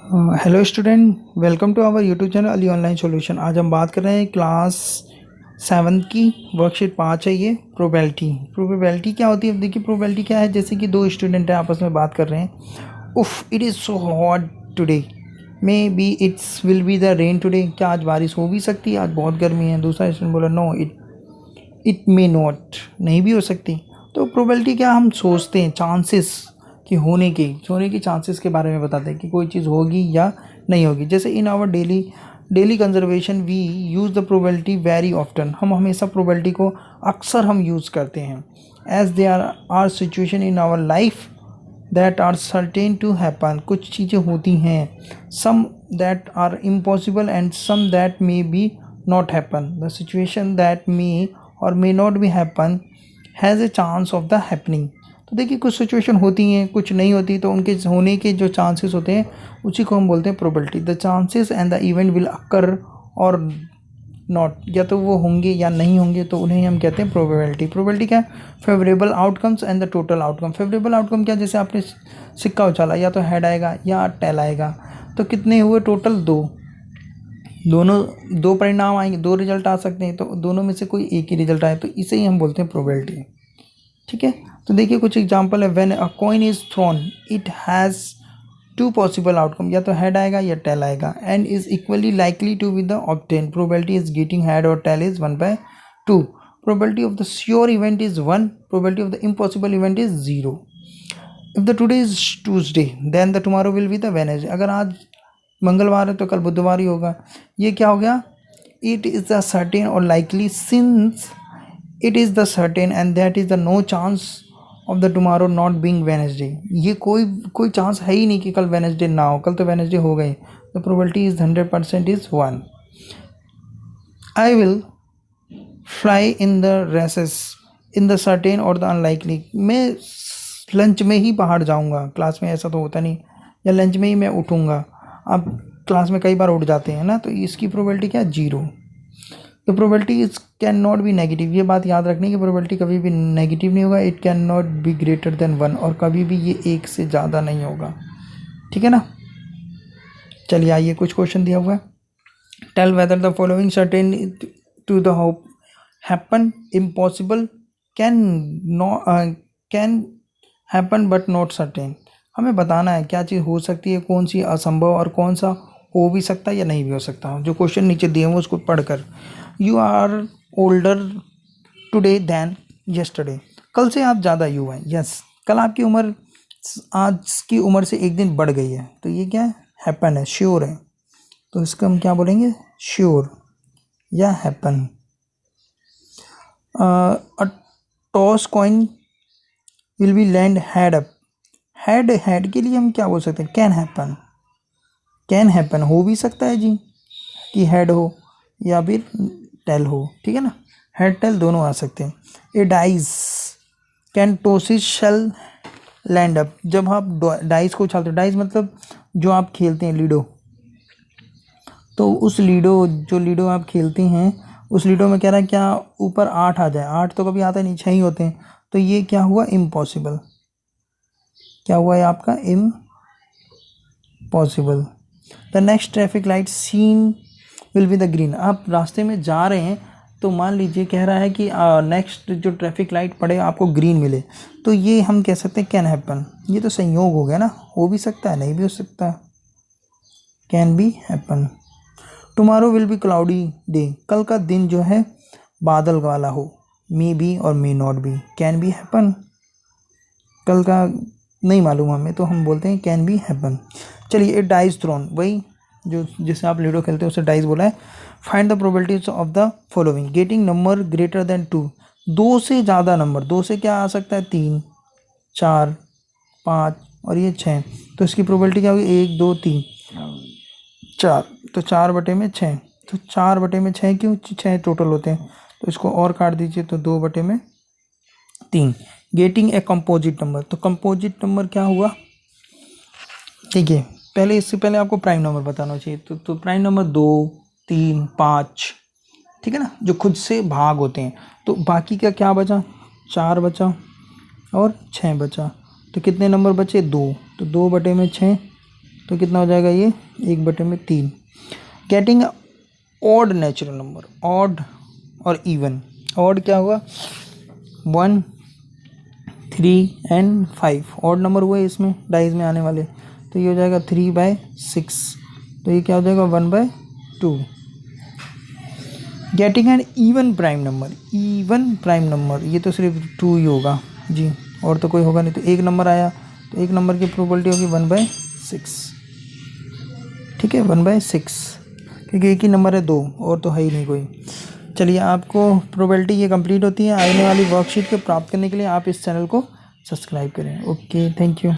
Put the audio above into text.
Hello student, welcome to our YouTube channel Ali online solution. आज हम बात कर रहे हैं क्लास 7 की वर्कशीट 5 है। ये प्रोबेबिलिटी क्या होती है। अब देखिए प्रोबेबिलिटी क्या है। जैसे कि दो स्टूडेंट हैं आपस में बात कर रहे हैं। उफ it is so hot today, may be it's will be the rain today. क्या आज बारिश हो भी सकती है, आज बहुत गर्मी है। दूसरा स्टूडेंट बोला नो इट मे नॉट, नहीं भी हो सकती। तो प्रोबेबिलिटी क्या, हम सोचते हैं चांसेस कि होने की चांसेस के बारे में बताते हैं कि कोई चीज़ होगी या नहीं होगी। जैसे in our daily conservation we use the probability very often. हम हमेशा प्रोबेबिलिटी को अक्सर हम यूज़ करते हैं। As they are situation in our life that are certain to happen. कुछ चीज़ें होती हैं, some that are impossible and some that may be not happen. The situation that may और may not be happen has a chance of the happening. तो देखिए कुछ situation होती हैं, कुछ नहीं होती, तो उनके होने के जो चांसेस होते हैं उसी को हम बोलते हैं probability. The chances and the event will occur और नॉट, या तो वो होंगे या नहीं होंगे, तो उन्हें हम कहते हैं प्रोबेबिलिटी। प्रोबेबिलिटी क्या है, favourable outcomes and the total outcome. Favourable outcome क्या, जैसे आपने सिक्का उछाला, या तो हेड आएगा या टेल आएगा। तो कितने हुए टोटल, दोनों दो परिणाम आएंगे, दो रिजल्ट आ सकते हैं, तो दोनों में से कोई एक ही रिजल्ट आए, तो इसे ही हम बोलते हैं प्रोबेबिलिटी। ठीक है, तो देखिए कुछ एग्जांपल है। When a coin is thrown it has two possible outcome, या तो हेड आएगा या टेल आएगा, and is equally likely to be the obtain. Probability is getting head और tail is 1/2। Probability of the sure event is 1, probability of the impossible event is 0। If the today is Tuesday then the tomorrow will be the Wednesday. अगर आज मंगलवार है तो कल बुधवार ही होगा। ये क्या हो गया, इट इज़ द सर्टेन और likely, since it is the certain and that is the no chance of the tomorrow not being Wednesday. ये कोई चांस है ही नहीं कि कल वेडनेसडे ना हो, कल तो वेडनेसडे हो गए। The probability is 100% is 1। I will fly in the races in the certain और द अनलाइकली। मैं लंच में ही बाहर जाऊंगा, क्लास में ऐसा तो होता नहीं, या लंच में ही मैं उठूंगा। आप क्लास में कई बार उठ जाते हैं ना, तो इसकी प्रोबेबिलिटी क्या है, 0। तो probability is can not be negative. ये बात याद रखनी कि प्रोबेबिलिटी कभी भी नेगेटिव नहीं होगा। It can not be greater than 1, और कभी भी ये 1 से ज़्यादा नहीं होगा। ठीक है ना। चलिए आइए, कुछ क्वेश्चन दिया हुआ है। Tell whether the following certain to the hope happen, impossible, can can happen but not certain. हमें बताना है क्या चीज़ हो सकती है, कौन सी असंभव, और कौन सा हो भी सकता है या नहीं भी हो सकता। जो क्वेश्चन नीचे दिए हुए उसको पढ़कर। You are older today than yesterday. कल से आप ज़्यादा युवा हैं। यस, कल आपकी उम्र आज की उम्र से एक दिन बढ़ गई है। तो ये क्या है, हैपन है, श्योर है। तो इसका हम क्या बोलेंगे, श्योर या happen. A toss coin will be land head up. Head के लिए हम क्या बोल सकते हैं, कैन हैपन। कैन हैपन हो भी सकता है जी, कि हेड हो या फिर टेल हो। ठीक है ना, हेड टेल दोनों आ सकते हैं। A dice can tosses shall land up. जब आप डाइस को उछालते हो, डाइस मतलब जो आप खेलते हैं लीडो, तो उस जो लीडो आप खेलते हैं, उस लीडो में कह रहा है क्या ऊपर 8 आ जाए। 8 तो कभी आता नहीं, 6 ही होते हैं। तो ये क्या हुआ, इम्पॉसिबल। क्या हुआ है आपका, impossible. The next traffic light seen will be the green. आप रास्ते में जा रहे हैं, तो मान लीजिए कह रहा है कि नेक्स्ट जो ट्रैफिक लाइट पड़े आपको ग्रीन मिले, तो ये हम कह सकते हैं कैन हैपन। ये तो संयोग हो गया ना, हो भी सकता है नहीं भी हो सकता, can be happen. Tomorrow will B cloudy day. कल का दिन जो है बादल वाला हो, मे बी और may not B, can be happen. कल का नहीं मालूम हमें, तो हम बोलते हैं कैन बी हैपन। चलिए, ए डाइस थ्रोन, वही जो जिससे आप लूडो खेलते हैं उसे डाइस बोला है। Find the probabilities of the following, getting number greater than 2। 2 से ज़्यादा नंबर, 2 से क्या आ सकता है, 3, 4, 5 और ये 6। तो इसकी प्रोबेबिलिटी क्या होगी, 1, 2, 3, 4। तो 4/6। तो 4/6 क्यों, 6 टोटल होते हैं, तो इसको और काट दीजिए, तो 2/3। Getting a composite number. तो कंपोजिट नंबर क्या हुआ, देखिए पहले, इससे पहले आपको प्राइम नंबर बताना चाहिए। तो प्राइम नंबर 2, 3, 5, ठीक है ना, जो खुद से भाग होते हैं। तो बाकी का क्या बचा, 4 बचा और 6 बचा। तो कितने नंबर बचे, 2। तो 2/6 तो कितना हो जाएगा ये 1/3। Getting odd natural number, odd और इवन। ऑड क्या हुआ 1, 3 एंड 5, ऑड नंबर हुए इसमें डाइज में आने वाले, तो ये हो जाएगा 3/6, तो ये क्या हो जाएगा 1/2। Getting an even prime number, even prime number ये तो सिर्फ 2 ही होगा जी, और तो कोई होगा नहीं। तो एक नंबर आया तो एक नंबर की प्रोबेबिलिटी होगी 1/6, ठीक है 1/6, क्योंकि एक ही नंबर है 2 और तो है ही नहीं कोई। चलिए आपको प्रोबेबिलिटी ये कंप्लीट होती है। आने वाली वर्कशीट को प्राप्त करने के लिए आप इस चैनल को सब्सक्राइब करें। Okay, thank you.